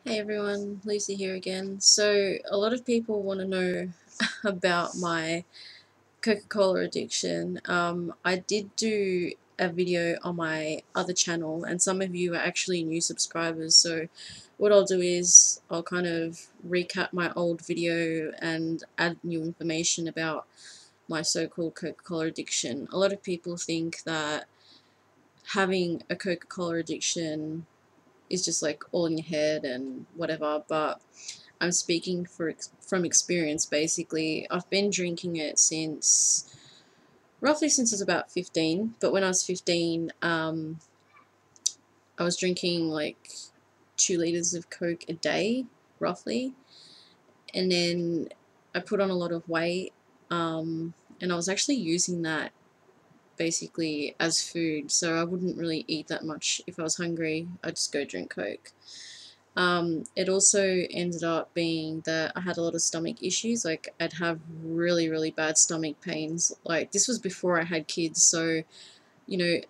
Hey everyone, Lucy here again. So, a lot of people want to know about my Coca-Cola addiction. I did do a video on my other channel, and some of you are actually new subscribers. So, what I'll do is I'll kind of recap my old video and add new information about my so-called Coca-Cola addiction. A lot of people think that having a Coca-Cola addiction is just like all in your head and whatever, but I'm speaking from experience. Basically, I've been drinking it since roughly since I was about 15. But when I was 15, I was drinking like 2 liters of Coke a day, roughly, and then I put on a lot of weight, and I was actually using that basically as food. So I wouldn't really eat that much if I was hungry. I'd just go drink Coke. It also ended up being that I had a lot of stomach issues. Like, I'd have really, really bad stomach pains. Like, this was before I had kids, so,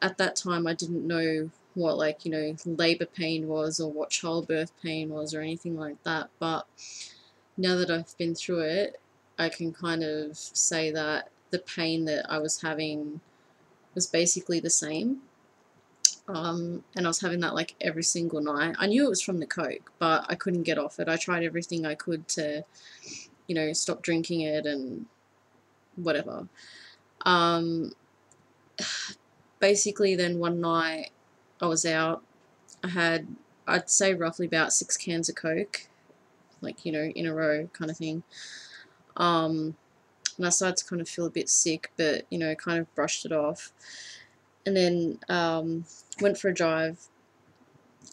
at that time I didn't know what, like, labor pain was or what childbirth pain was or anything like that. But now that I've been through it, I can kind of say that the pain that I was having was basically the same. And I was having that like every single night. I knew it was from the Coke, but I couldn't get off it. I tried everything I could to, stop drinking it and whatever. Um, Basically, then one night I was out. I had, I'd say, roughly about 6 cans of Coke, like, in a row kind of thing. And I started to kind of feel a bit sick, but, kind of brushed it off. And then went for a drive,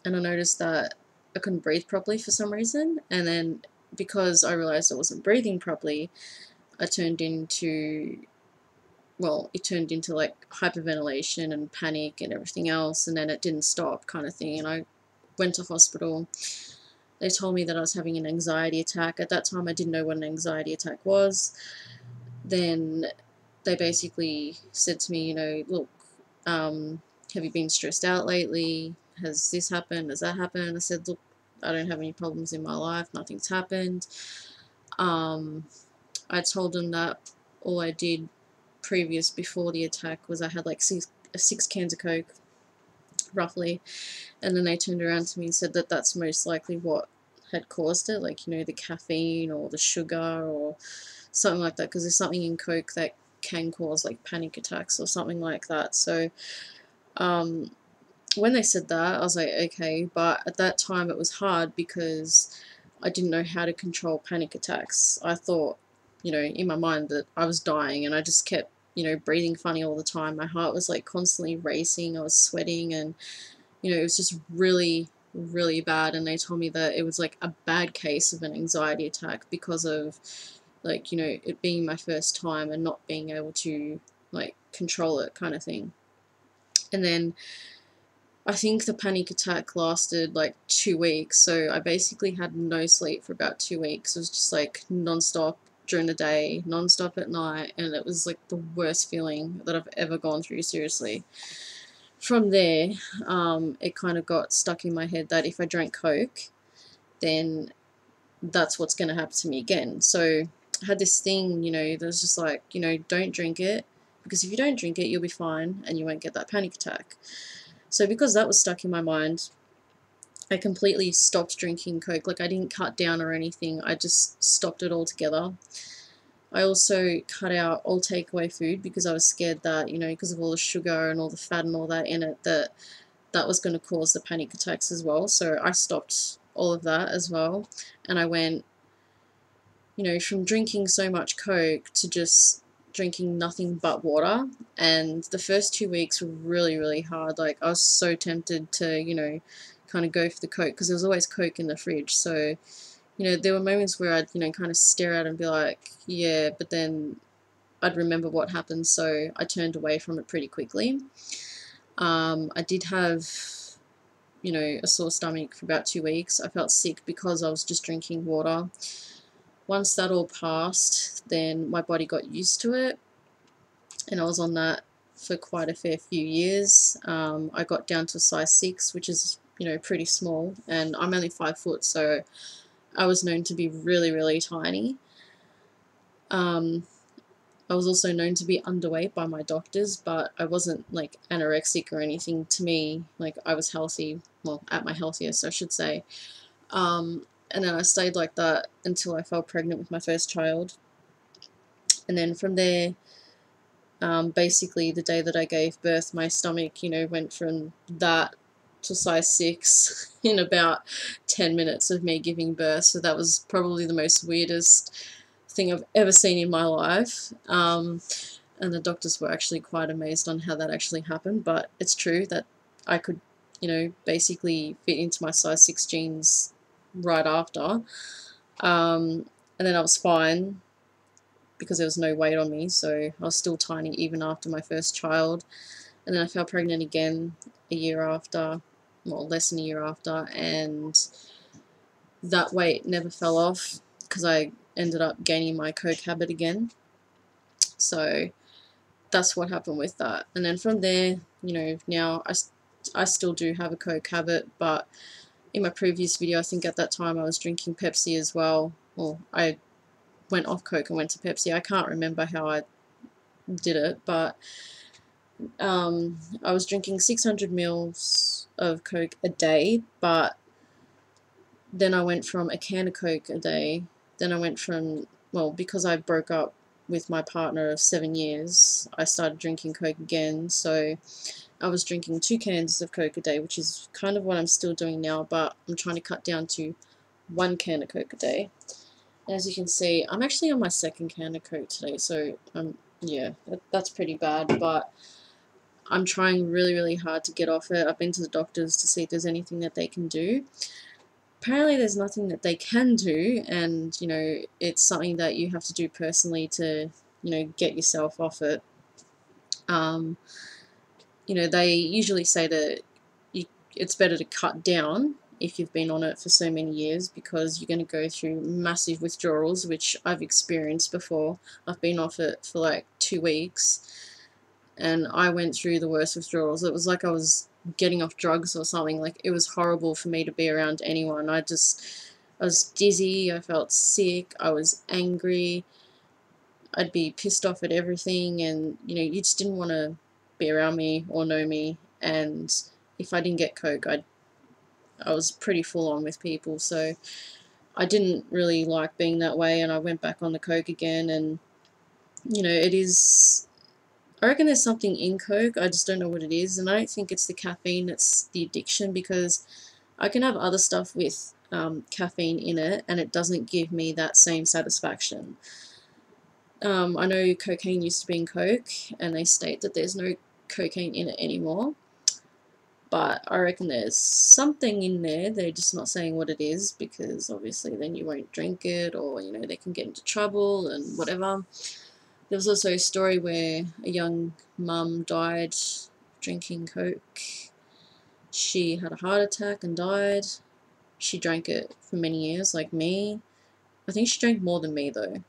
and I noticed that I couldn't breathe properly for some reason. And then because I realized I wasn't breathing properly, I turned into, well, it turned into like hyperventilation and panic and everything else, and then it didn't stop, kind of thing. And I went to hospital. They told me that I was having an anxiety attack. At that time, I didn't know what an anxiety attack was. Then they basically said to me, look, have you been stressed out lately? Has this happened? Has that happened? I said, look, I don't have any problems in my life. Nothing's happened. Um, I told them that all I did previous before the attack was I had like six cans of Coke, roughly. And then they turned around to me and said that that's most likely what had caused it, like, the caffeine or the sugar or something like that, because there's something in Coke that can cause like panic attacks or something like that. So when they said that, I was like, okay, but at that time it was hard because I didn't know how to control panic attacks. I thought, in my mind that I was dying, and I just kept, breathing funny all the time. My heart was like constantly racing, I was sweating, and, it was just really, really bad. And they told me that it was like a bad case of an anxiety attack because of, like, it being my first time and not being able to, like, control it, kind of thing. And then I think the panic attack lasted like 2 weeks, so I basically had no sleep for about 2 weeks. It was just like non-stop during the day, non-stop at night, and it was like the worst feeling that I've ever gone through, seriously. From there, it kind of got stuck in my head that if I drank Coke, then that's what's going to happen to me again. So I had this thing, that was just like, don't drink it, because if you don't drink it, you'll be fine and you won't get that panic attack. So because that was stuck in my mind, I completely stopped drinking Coke. Like, I didn't cut down or anything. I just stopped it altogether. I also cut out all takeaway food because I was scared that, because of all the sugar and all the fat and all that in it, that was going to cause the panic attacks as well. So I stopped all of that as well. And I went, from drinking so much Coke to just drinking nothing but water. And the first 2 weeks were really, really hard. Like, I was so tempted to, kind of go for the Coke because there was always Coke in the fridge. So, there were moments where I'd, kind of stare at it and be like, yeah, but then I'd remember what happened. So I turned away from it pretty quickly. I did have, a sore stomach for about 2 weeks. I felt sick because I was just drinking water. Once that all passed, then my body got used to it, and I was on that for quite a fair few years. I got down to size 6, which is you know, pretty small, and I'm only 5 foot, so I was known to be really, really tiny. I was also known to be underweight by my doctors, but I wasn't like anorexic or anything. To me, like, I was healthy, well, at my healthiest, I should say. And then I stayed like that until I fell pregnant with my first child. And then from there, basically the day that I gave birth, my stomach, you know, went from that to size 6 in about 10 minutes of me giving birth. So that was probably the most weirdest thing I've ever seen in my life. And the doctors were actually quite amazed on how that actually happened, but it's true that I could, you know, basically fit into my size 6 jeans right after. And then I was fine because there was no weight on me, so I was still tiny even after my first child. And then I fell pregnant again a year after, well, less than a year after, and that weight never fell off because I ended up gaining my Coke habit again. So that's what happened with that. And then from there, you know, now I still do have a Coke habit, but in my previous video, I think at that time I was drinking Pepsi as well. Well, I went off Coke and went to Pepsi. I can't remember how I did it, but I was drinking 600 mils of Coke a day, but then I went from a can of Coke a day. Then I went from, well, because I broke up with my partner of 7 years, I started drinking Coke again. So I was drinking 2 cans of Coke a day, which is kind of what I'm still doing now, but I'm trying to cut down to 1 can of Coke a day. And as you can see, I'm actually on my 2nd can of Coke today, so yeah, that's pretty bad, but I'm trying really, really hard to get off it. I've been to the doctors to see if there's anything that they can do. Apparently there's nothing that they can do, and, you know, it's something that you have to do personally to, you know, get yourself off it. You know, they usually say that it's better to cut down if you've been on it for so many years, because you're going to go through massive withdrawals, which I've experienced before. I've been off it for like 2 weeks, and I went through the worst withdrawals. It was like I was getting off drugs or something. Like, it was horrible for me to be around anyone. I was dizzy, I felt sick, I was angry, I'd be pissed off at everything, and, you know, you just didn't want to be around me or know me. And if I didn't get Coke, I was pretty full on with people, so I didn't really like being that way, and I went back on the Coke again. And, you know, I reckon there's something in Coke, I just don't know what it is, and I don't think it's the caffeine that's the addiction, because I can have other stuff with caffeine in it, and it doesn't give me that same satisfaction. I know cocaine used to be in Coke, and they state that there's no cocaine in it anymore, but I reckon there's something in there. They're just not saying what it is, because obviously then you won't drink it, or, you know, they can get into trouble and whatever. There was also a story where a young mum died drinking Coke. She had a heart attack and died. She drank it for many years, like me. I think she drank more than me, though.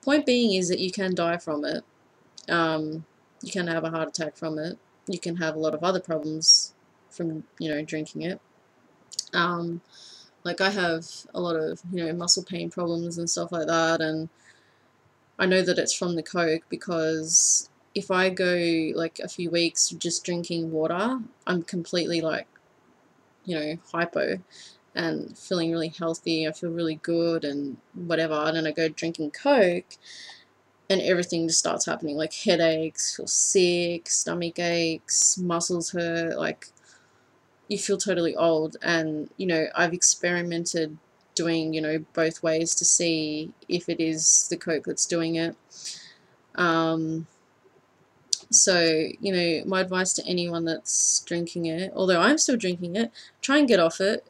Point being is that you can die from it. You can have a heart attack from it. You can have a lot of other problems from, you know, drinking it. Like, I have a lot of, you know, muscle pain problems and stuff like that, and I know that it's from the Coke, because if I go like a few weeks just drinking water, I'm completely like, you know, hypo and feeling really healthy. I feel really good and whatever. And then I go drinking Coke, and everything just starts happening, like headaches, feel sick, stomach aches, muscles hurt, like, you feel totally old. And, you know, I've experimented doing, you know, both ways to see if it is the Coke that's doing it. So, you know, my advice to anyone that's drinking it, although I'm still drinking it, try and get off it.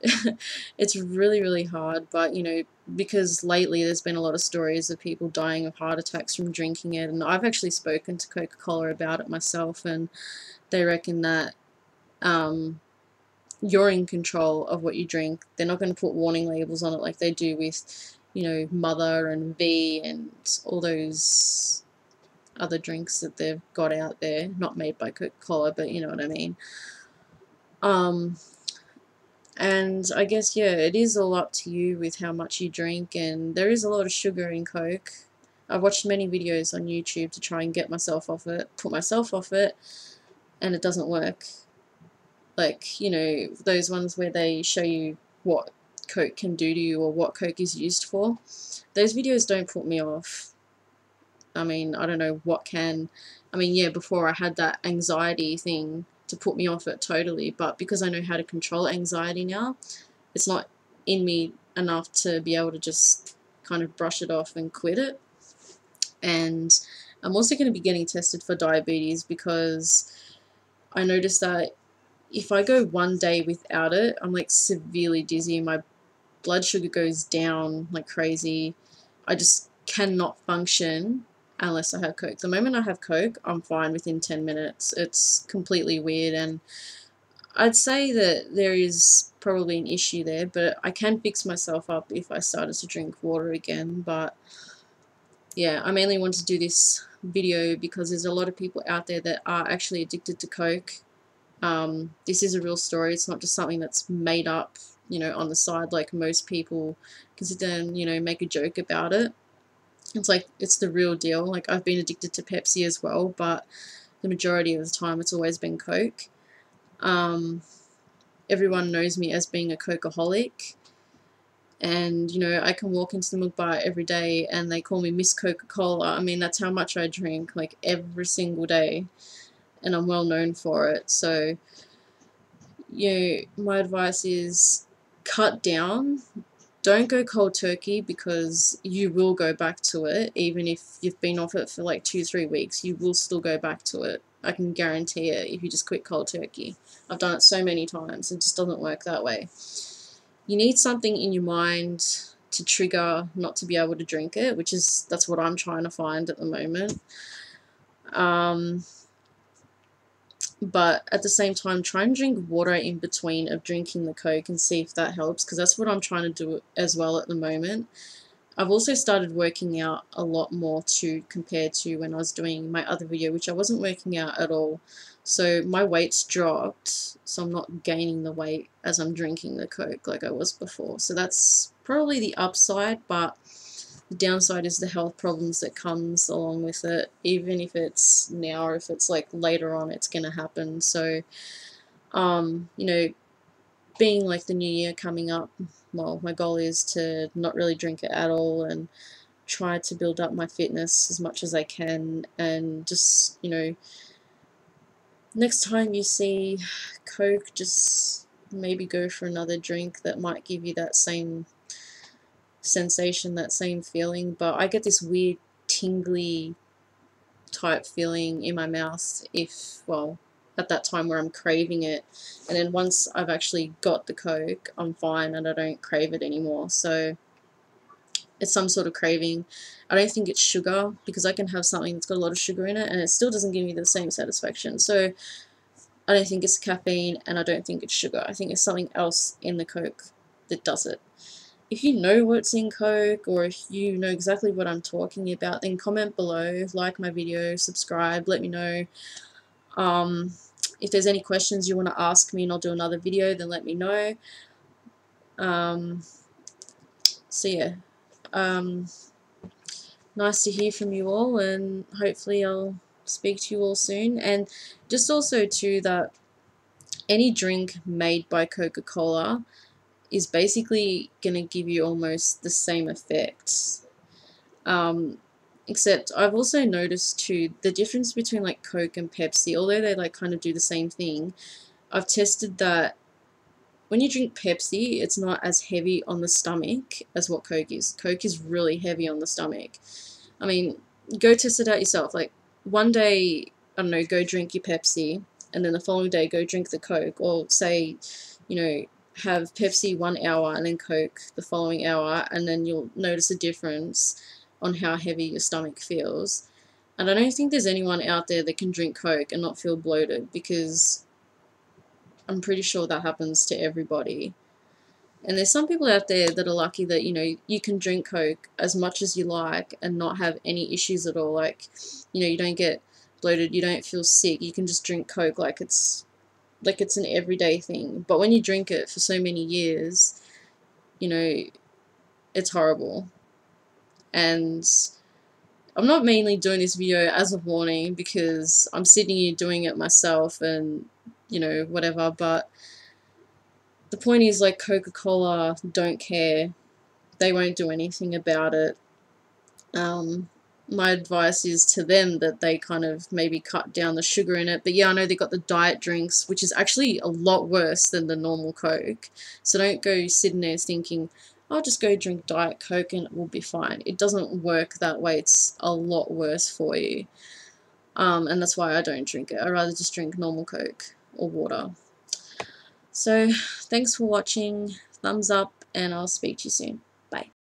It's really, really hard, but, you know, because lately there's been a lot of stories of people dying of heart attacks from drinking it, and I've actually spoken to Coca-Cola about it myself, and they reckon that you're in control of what you drink. They're not going to put warning labels on it like they do with, you know, Mother and V and all those other drinks that they've got out there, not made by Coca-Cola, but you know what I mean. Um, and I guess, yeah, it is all up to you with how much you drink, and there is a lot of sugar in Coke. I've watched many videos on YouTube to try and get myself off it, put myself off it, and it doesn't work. Like, you know, those ones where they show you what Coke can do to you or what Coke is used for. Those videos don't put me off. I mean, I don't know what can. I mean, yeah, before I had that anxiety thing to put me off it totally, but because I know how to control anxiety now, it's not in me enough to be able to just kind of brush it off and quit it. And I'm also going to be getting tested for diabetes because I noticed that if I go one day without it, I'm like severely dizzy. My blood sugar goes down like crazy. I just cannot function unless I have Coke. The moment I have Coke, I'm fine within 10 minutes. It's completely weird, and I'd say that there is probably an issue there, but I can fix myself up if I started to drink water again. But yeah, I mainly wanted to do this video because there's a lot of people out there that are actually addicted to Coke. This is a real story. It's not just something that's made up, you know, on the side like most people consider and, you know, make a joke about it. It's like, it's the real deal. Like, I've been addicted to Pepsi as well, but the majority of the time it's always been Coke. Um, Everyone knows me as being a Cokeaholic, and, you know, I can walk into the milk bar every day and they call me Miss Coca-Cola. I mean, that's how much I drink, like, every single day, and I'm well known for it. So, you know, my advice is cut down. Don't go cold turkey, because you will go back to it. Even if you've been off it for like 2-3 weeks, you will still go back to it. I can guarantee it if you just quit cold turkey. I've done it so many times. It just doesn't work that way. You need something in your mind to trigger not to be able to drink it, that's what I'm trying to find at the moment. But at the same time, try and drink water in between of drinking the Coke and see if that helps, because that's what I'm trying to do as well at the moment. I've also started working out a lot more to compare to when I was doing my other video, which I wasn't working out at all. So my weight's dropped, so I'm not gaining the weight as I'm drinking the Coke like I was before. So that's probably the upside, but the downside is the health problems that comes along with it. Even if it's now or if it's like later on, it's going to happen. So, you know, being like the new year coming up, well, my goal is to not really drink it at all and try to build up my fitness as much as I can. And just, you know, next time you see Coke, just maybe go for another drink that might give you that same sensation, that same feeling. But I get this weird tingly type feeling in my mouth at that time where I'm craving it, and then once I've actually got the Coke, I'm fine and I don't crave it anymore. So it's some sort of craving. I don't think it's sugar, because I can have something that's got a lot of sugar in it and it still doesn't give me the same satisfaction. So I don't think it's caffeine, and I don't think it's sugar. I think it's something else in the Coke that does it. If you know what's in Coke, or if you know exactly what I'm talking about, then comment below, like my video, subscribe, let me know. If there's any questions you want to ask me and I'll do another video, then let me know. So yeah, nice to hear from you all, and hopefully I'll speak to you all soon. And just also too, that any drink made by Coca-Cola is basically going to give you almost the same effects. Except I've also noticed too, the difference between like Coke and Pepsi, although they like kind of do the same thing, I've tested that when you drink Pepsi, it's not as heavy on the stomach as what Coke is. Coke is really heavy on the stomach. I mean, go test it out yourself. Like, one day, I don't know, go drink your Pepsi, and then the following day go drink the Coke, or say, you know, have Pepsi 1 hour and then Coke the following hour, and then you'll notice a difference on how heavy your stomach feels. And I don't think there's anyone out there that can drink Coke and not feel bloated, because I'm pretty sure that happens to everybody. And there's some people out there that are lucky that, you know, you can drink Coke as much as you like and not have any issues at all. Like, you know, you don't get bloated, you don't feel sick, you can just drink Coke like it's like it's an everyday thing. But when you drink it for so many years, you know, it's horrible. And I'm not mainly doing this video as a warning because I'm sitting here doing it myself and, you know, whatever, but the point is, like, Coca-Cola don't care. They won't do anything about it. My advice is to them that they kind of maybe cut down the sugar in it. But yeah, I know they got the diet drinks, which is actually a lot worse than the normal Coke. So don't go sitting there thinking, I'll just go drink Diet Coke and it will be fine. It doesn't work that way. It's a lot worse for you. And that's why I don't drink it. I'd rather just drink normal Coke or water. So thanks for watching. Thumbs up, and I'll speak to you soon.